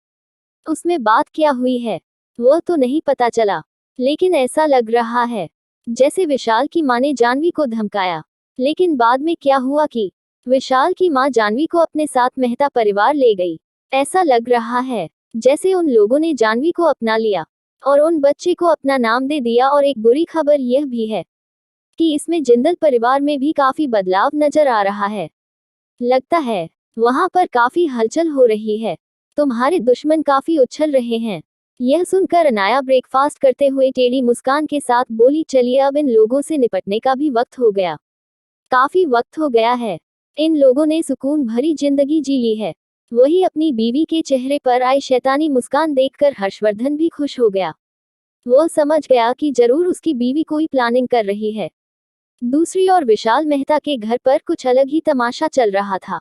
उसमें बात क्या हुई है वह तो नहीं पता चला, लेकिन ऐसा लग रहा है जैसे विशाल की मां ने जानवी को धमकाया। लेकिन बाद में क्या हुआ कि विशाल की मां जानवी को अपने साथ मेहता परिवार ले गई। ऐसा लग रहा है जैसे उन लोगों ने जानवी को अपना लिया और उन बच्चे को अपना नाम दे दिया। और एक बुरी खबर यह भी है कि इसमें जिंदल परिवार में भी काफी बदलाव नजर आ रहा है। लगता है वहां पर काफी हलचल हो रही है। तुम्हारे दुश्मन काफी उछल रहे हैं। यह सुनकर अनाया ब्रेकफास्ट करते हुए टेढ़ी मुस्कान के साथ बोली, चलिए अब इन लोगों से निपटने का भी वक्त हो गया। काफी वक्त हो गया है। इन लोगों ने सुकून भरी जिंदगी जी ली है। वही अपनी बीवी के चेहरे पर आई शैतानी मुस्कान देखकर हर्षवर्धन भी खुश हो गया। वह समझ गया कि जरूर उसकी बीवी कोई प्लानिंग कर रही है। दूसरी ओर विशाल मेहता के घर पर कुछ अलग ही तमाशा चल रहा था,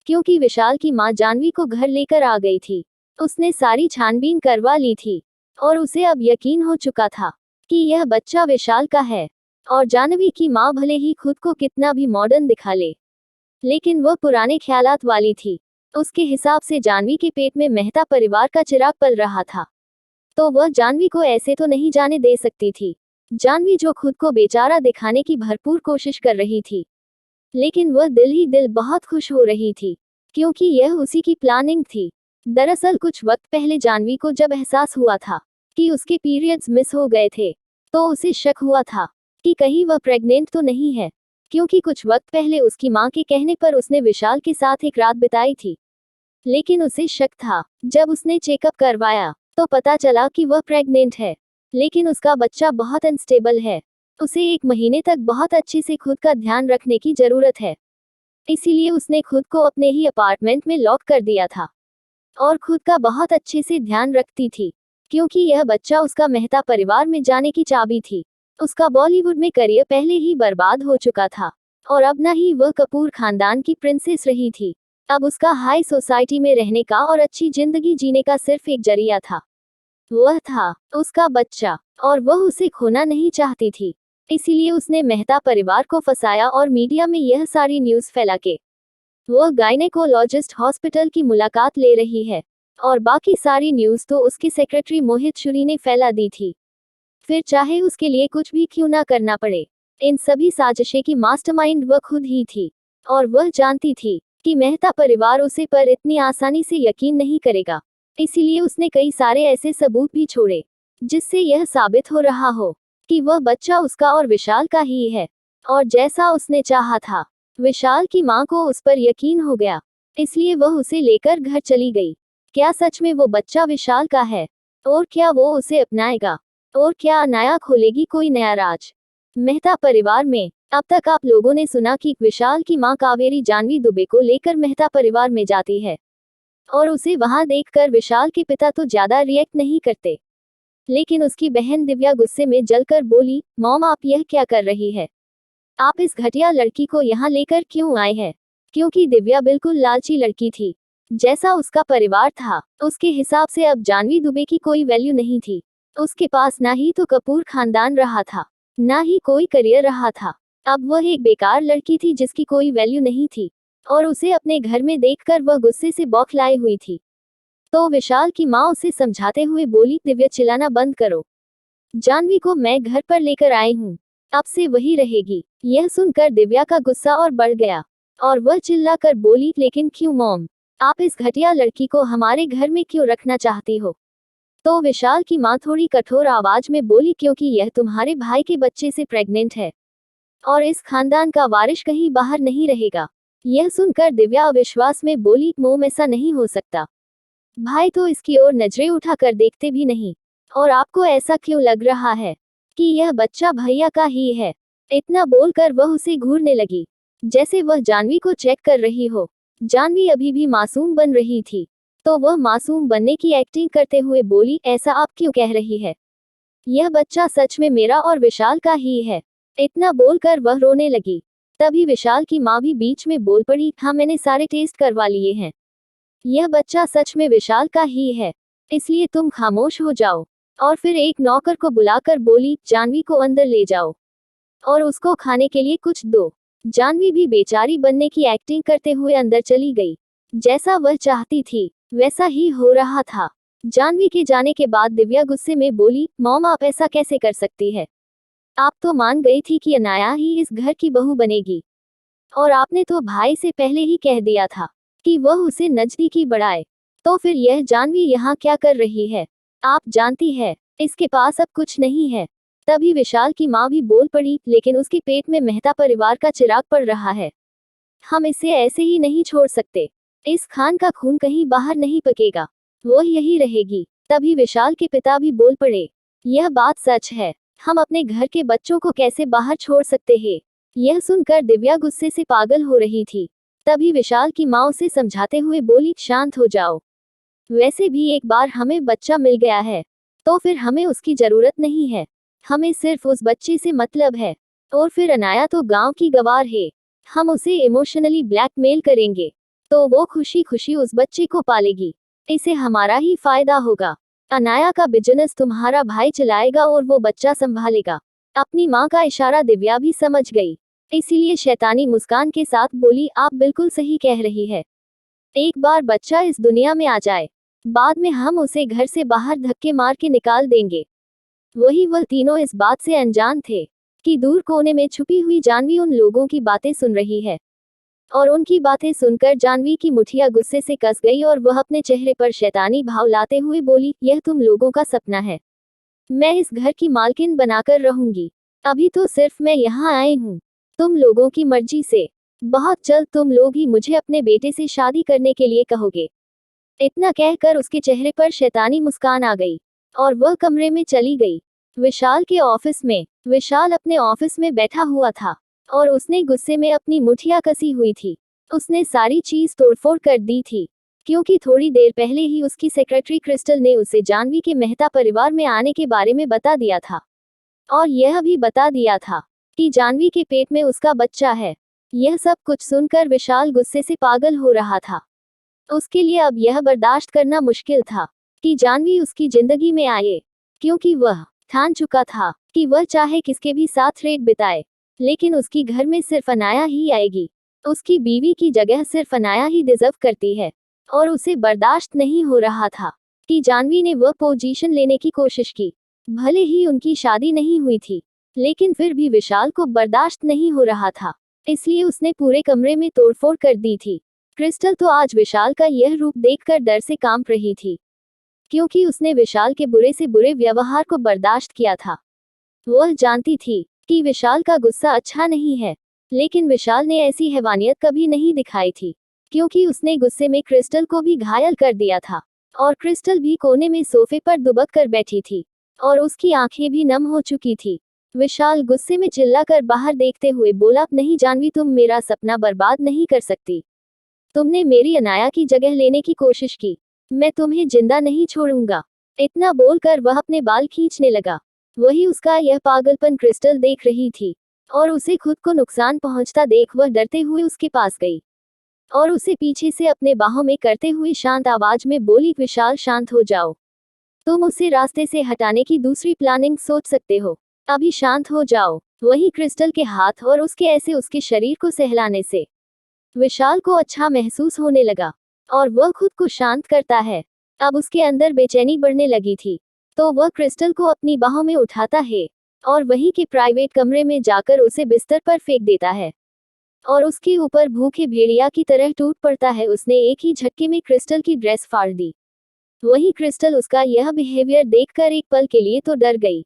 क्योंकि विशाल की मां जानवी को घर लेकर आ गई थी। उसने सारी छानबीन करवा ली थी और उसे अब यकीन हो चुका था कि यह बच्चा विशाल का है। और जानवी की मां भले ही खुद को कितना भी मॉडर्न दिखा ले, लेकिन वह पुराने ख्यालात वाली थी। उसके हिसाब से जानवी के पेट में मेहता परिवार का चिराग पल रहा था, तो वह जानवी को ऐसे तो नहीं जाने दे सकती थी। जानवी जो खुद को बेचारा दिखाने की भरपूर कोशिश कर रही थी, लेकिन वह दिल ही दिल बहुत खुश हो रही थी, क्योंकि यह उसी की प्लानिंग थी। दरअसल कुछ वक्त पहले जानवी को जब एहसास हुआ था कि उसके पीरियड्स मिस हो गए थे, तो उसे शक हुआ था कि कहीं वह प्रेग्नेंट तो नहीं है, क्योंकि कुछ वक्त पहले उसकी मां के कहने पर उसने विशाल के साथ एक रात बिताई थी। लेकिन उसे शक था। जब उसने चेकअप करवाया तो पता चला कि वह प्रेग्नेंट है, लेकिन उसका बच्चा बहुत अनस्टेबल है। उसे 1 महीने तक बहुत अच्छे से खुद का ध्यान रखने की जरूरत है। इसीलिए उसने खुद को अपने ही अपार्टमेंट में लॉक कर दिया था और खुद का बहुत अच्छे से ध्यान रखती थी, क्योंकि यह बच्चा उसका मेहता परिवार में जाने की चाबी थी। उसका बॉलीवुड में करियर पहले ही बर्बाद हो चुका था और अब न ही वह कपूर खानदान की प्रिंसेस रही थी। अब उसका हाई सोसाइटी में रहने का और अच्छी जिंदगी जीने का सिर्फ एक जरिया था। वह था उसका बच्चा और वह उसे खोना नहीं चाहती थी। इसीलिए उसने मेहता परिवार को फंसाया और मीडिया में यह सारी न्यूज़ फैला के वह गायनेकोलॉजिस्ट हॉस्पिटल की मुलाकात ले रही है, और बाकी सारी न्यूज़ तो उसके सेक्रेटरी मोहित शुरी ने फैला दी थी। फिर चाहे उसके लिए कुछ भी क्यों ना करना पड़े, इन सभी साजिशें की मास्टरमाइंड वह खुद ही थी और वह जानती थी कि मेहता परिवार उसे पर इतनी आसानी से यकीन नहीं करेगा। इसीलिए उसने कई सारे ऐसे सबूत भी छोड़े जिससे यह साबित हो रहा हो कि वह बच्चा उसका और विशाल का ही है। और जैसा उसने चाहा था, विशाल की मां को उस पर यकीन हो गया, इसलिए वह उसे लेकर घर चली गई। क्या सच में वो बच्चा विशाल का है? और क्या वो उसे अपनाएगा? और क्या अनाया खोलेगी कोई नया राज मेहता परिवार में? अब तक आप लोगों ने सुना कि विशाल की मां कावेरी जानवी दुबे को लेकर मेहता परिवार में जाती है और उसे वहां देखकर विशाल के पिता तो ज्यादा रिएक्ट नहीं करते, लेकिन उसकी बहन दिव्या गुस्से में जलकर बोली, मॉम आप यह क्या कर रही है? आप इस घटिया लड़की को यहाँ लेकर क्यों आए हैं? क्योंकि दिव्या बिल्कुल लालची लड़की थी। जैसा उसका परिवार था, उसके हिसाब से अब जानवी दुबे की कोई वैल्यू नहीं थी। उसके पास ना ही तो कपूर खानदान रहा था, ना ही कोई करियर रहा था। अब वह एक बेकार लड़की थी जिसकी कोई वैल्यू नहीं थी, और उसे अपने घर में देखकर वह गुस्से से बौखलाई हुई थी। तो विशाल की माँ उसे समझाते हुए बोली, दिव्या चिल्लाना बंद करो। जानवी को मैं घर पर लेकर आई हूँ, अब से वही रहेगी। यह सुनकर दिव्या का गुस्सा और बढ़ गया और वह चिल्लाकर बोली, लेकिन क्यों मॉम? आप इस घटिया लड़की को हमारे घर में क्यों रखना चाहती हो? तो विशाल की माँ थोड़ी कठोर आवाज में बोली, क्योंकि यह तुम्हारे भाई के बच्चे से प्रेग्नेंट है और इस खानदान का वारिस कहीं बाहर नहीं रहेगा। यह सुनकर दिव्या अविश्वास में बोली, मोम ऐसा नहीं हो सकता। भाई तो इसकी ओर नजरें उठाकर देखते भी नहीं, और आपको ऐसा क्यों लग रहा है कि यह बच्चा भैया का ही है? इतना बोलकर वह उसे घूरने लगी, जैसे वह जानवी को चेक कर रही हो। जानवी अभी भी मासूम बन रही थी, तो वह मासूम बनने की एक्टिंग करते हुए बोली, ऐसा आप क्यों कह रही है? यह बच्चा सच में मेरा और विशाल का ही है। इतना बोलकर वह रोने लगी। तभी विशाल की माँ भी बीच में बोल पड़ी, हाँ मैंने सारे टेस्ट करवा लिए हैं, यह बच्चा सच में विशाल का ही है, इसलिए तुम खामोश हो जाओ। और फिर एक नौकर को बुलाकर बोली, जानवी को अंदर ले जाओ और उसको खाने के लिए कुछ दो। जानवी भी बेचारी बनने की एक्टिंग करते हुए अंदर चली गई। जैसा वह चाहती थी वैसा ही हो रहा था। जानवी के जाने के बाद दिव्या गुस्से में बोली, मॉम आप ऐसा कैसे कर सकती है? आप तो मान गई थी कि अनाया ही इस घर की बहू बनेगी, और आपने तो भाई से पहले ही कह दिया था कि वह उसे नजदीकी बढ़ाए। तो फिर यह जानवी यहाँ क्या कर रही है? आप जानती है, इसके पास अब कुछ नहीं है। तभी विशाल की माँ भी बोल पड़ी, लेकिन उसके पेट में मेहता परिवार का चिराग पड़ रहा है, हम इसे ऐसे ही नहीं छोड़ सकते। इस खान का खून कहीं बाहर नहीं पकेगा, वो यही रहेगी। तभी विशाल के पिता भी बोल पड़े, यह बात सच है, हम अपने घर के बच्चों को कैसे बाहर छोड़ सकते हैं? यह सुनकर दिव्या गुस्से से पागल हो रही थी। तभी विशाल की माँ उसे समझाते हुए बोली, शांत हो जाओ। वैसे भी एक बार हमें बच्चा मिल गया है, तो फिर हमें उसकी जरूरत नहीं है। हमें सिर्फ उस बच्चे से मतलब है। और फिर अनाया तो गांव की गवार है, हम उसे इमोशनली ब्लैकमेल करेंगे, तो वो खुशी खुशी उस बच्चे को पालेगी। इसे हमारा ही फायदा होगा। अनाया का बिजनेस तुम्हारा भाई चलाएगा और वो बच्चा संभालेगा। अपनी माँ का इशारा दिव्या भी समझ गई, इसीलिए शैतानी मुस्कान के साथ बोली, आप बिल्कुल सही कह रही है। एक बार बच्चा इस दुनिया में आ जाए, बाद में हम उसे घर से बाहर धक्के मार के निकाल देंगे। वह तीनों इस बात से अनजान थे कि दूर कोने में छुपी हुई जानवी उन लोगों की बातें सुन रही है, और उनकी बातें सुनकर जानवी की मुठिया गुस्से से कस गई और वह अपने चेहरे पर शैतानी भाव लाते हुए बोली, यह तुम लोगों का सपना है, मैं इस घर की मालकिन बनाकर रहूंगी। अभी तो सिर्फ मैं यहाँ आई हूँ तुम लोगों की मर्जी से। बहुत जल्द तुम लोग ही मुझे अपने बेटे से शादी करने के लिए कहोगे। इतना कहकर उसके चेहरे पर शैतानी मुस्कान आ गई और वह कमरे में चली गई। विशाल के ऑफिस में, विशाल अपने ऑफिस में बैठा हुआ था और उसने गुस्से में अपनी मुठिया कसी हुई थी। उसने सारी चीज तोड़फोड़ कर दी थी, क्योंकि थोड़ी देर पहले ही उसकी सेक्रेटरी क्रिस्टल ने उसे जानवी के मेहता परिवार में आने के बारे में बता दिया था, और यह भी बता दिया था कि जानवी के पेट में उसका बच्चा है। यह सब कुछ सुनकर विशाल गुस्से से पागल हो रहा था। उसके लिए अब यह बर्दाश्त करना मुश्किल था कि जानवी उसकी जिंदगी में आए, क्योंकि वह ठान चुका था कि वह चाहे किसके भी साथ रेत बिताए, लेकिन उसकी घर में सिर्फ अनाया ही आएगी। उसकी बीवी की जगह सिर्फ अनाया ही डिजर्व करती है, और उसे बर्दाश्त नहीं हो रहा था कि जानवी ने वह पोजीशन लेने की कोशिश की। भले ही उनकी शादी नहीं हुई थी, लेकिन फिर भी विशाल को बर्दाश्त नहीं हो रहा था, इसलिए उसने पूरे कमरे में तोड़फोड़ कर दी थी। क्रिस्टल तो आज विशाल का यह रूप देखकर डर से कांप रही थी। क्योंकि उसने विशाल के बुरे से बुरे व्यवहार को बर्दाश्त किया था। वह जानती थी कि विशाल का गुस्सा अच्छा नहीं है, लेकिन विशाल ने ऐसी हैवानियत कभी नहीं दिखाई थी, क्योंकि उसने गुस्से में क्रिस्टल को भी घायल कर दिया था। और क्रिस्टल भी कोने में सोफे पर दुबक कर बैठी थी और उसकी आंखें भी नम हो चुकी थी। विशाल गुस्से में चिल्लाकर बाहर देखते हुए बोला, नहीं जानवी, तुम मेरा सपना बर्बाद नहीं कर सकती। तुमने मेरी अनाया की जगह लेने की कोशिश की, मैं तुम्हें जिंदा नहीं छोड़ूंगा। इतना बोलकर वह अपने बाल खींचने लगा। वही उसका यह पागलपन क्रिस्टल देख रही थी और उसे खुद को नुकसान पहुंचता देख वह डरते हुए उसके पास गई और उसे पीछे से अपने बाहों में करते हुए शांत आवाज में बोली, विशाल शांत हो जाओ। तुम उसे रास्ते से हटाने की दूसरी प्लानिंग सोच सकते हो, अभी शांत हो जाओ। वही क्रिस्टल के हाथ और उसके ऐसे उसके शरीर को सहलाने से विशाल को अच्छा महसूस होने लगा और वह खुद को शांत करता है। अब उसके अंदर बेचैनी बढ़ने लगी थी, तो वह क्रिस्टल को अपनी बाहों में उठाता है और वहीं के प्राइवेट कमरे में जाकर उसे बिस्तर पर फेंक देता है और उसके ऊपर भूखे भेड़िया की तरह टूट पड़ता है। उसने एक ही झटके में क्रिस्टल की ड्रेस फाड़ दी। वही क्रिस्टल उसका यह बिहेवियर देखकर एक पल के लिए तो डर गई,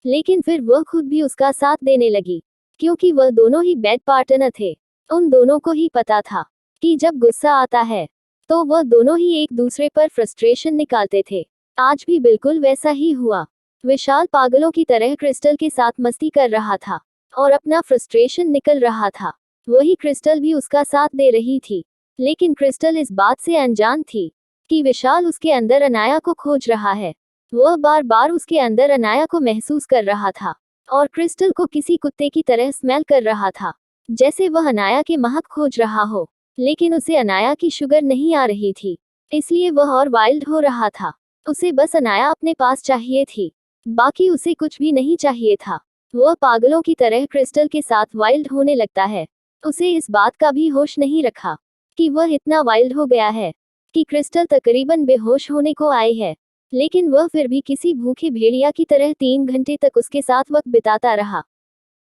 लेकिन फिर वह खुद भी उसका साथ देने लगी, क्योंकि वह दोनों ही बेड पार्टनर थे। उन दोनों को ही पता था कि जब गुस्सा आता है तो वह दोनों ही एक दूसरे पर फ्रस्ट्रेशन निकालते थे। आज भी बिल्कुल वैसा ही हुआ। विशाल पागलों की तरह क्रिस्टल के साथ मस्ती कर रहा था और अपना फ्रस्ट्रेशन निकल रहा था। वही क्रिस्टल भी उसका साथ दे रही थी, लेकिन क्रिस्टल इस बात से अनजान थी कि विशाल उसके अंदर अनाया को खोज रहा है। वह बार बार उसके अंदर अनाया को महसूस कर रहा था और क्रिस्टल को किसी कुत्ते की तरह स्मेल कर रहा था, जैसे वह अनाया के महक खोज रहा हो। लेकिन उसे अनाया की शुगर नहीं आ रही थी, इसलिए वह और वाइल्ड हो रहा था। उसे बस अनाया अपने पास चाहिए थी, बाकी उसे कुछ भी नहीं चाहिए था। वह पागलों की तरह क्रिस्टल के साथ वाइल्ड होने लगता है। उसे इस बात का भी होश नहीं रखा कि वह इतना वाइल्ड हो गया है कि क्रिस्टल तकरीबन बेहोश होने को आई है, लेकिन वह फिर भी किसी भूखे भेड़िया की तरह 3 घंटे तक उसके साथ वक्त बिताता रहा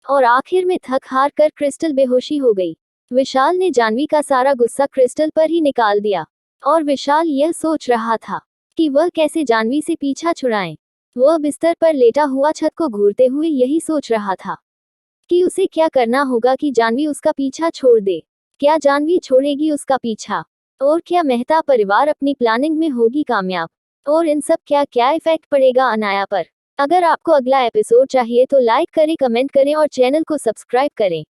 और आखिर में थक हार कर क्रिस्टल बेहोशी हो गई। विशाल ने जानवी का सारा गुस्सा क्रिस्टल पर ही निकाल दिया और विशाल यह सोच रहा था कि वह कैसे जानवी से पीछा छुड़ाए। वह बिस्तर पर लेटा हुआ छत को घूरते हुए यही सोच रहा था कि उसे क्या करना होगा कि जानवी उसका पीछा छोड़ दे। क्या जानवी छोड़ेगी उसका पीछा? और क्या मेहता परिवार अपनी प्लानिंग में होगी कामयाब? और इन सब क्या क्या इफेक्ट पड़ेगा अनाया पर? अगर आपको अगला एपिसोड चाहिए तो लाइक करें, कमेंट करें और चैनल को सब्सक्राइब करें।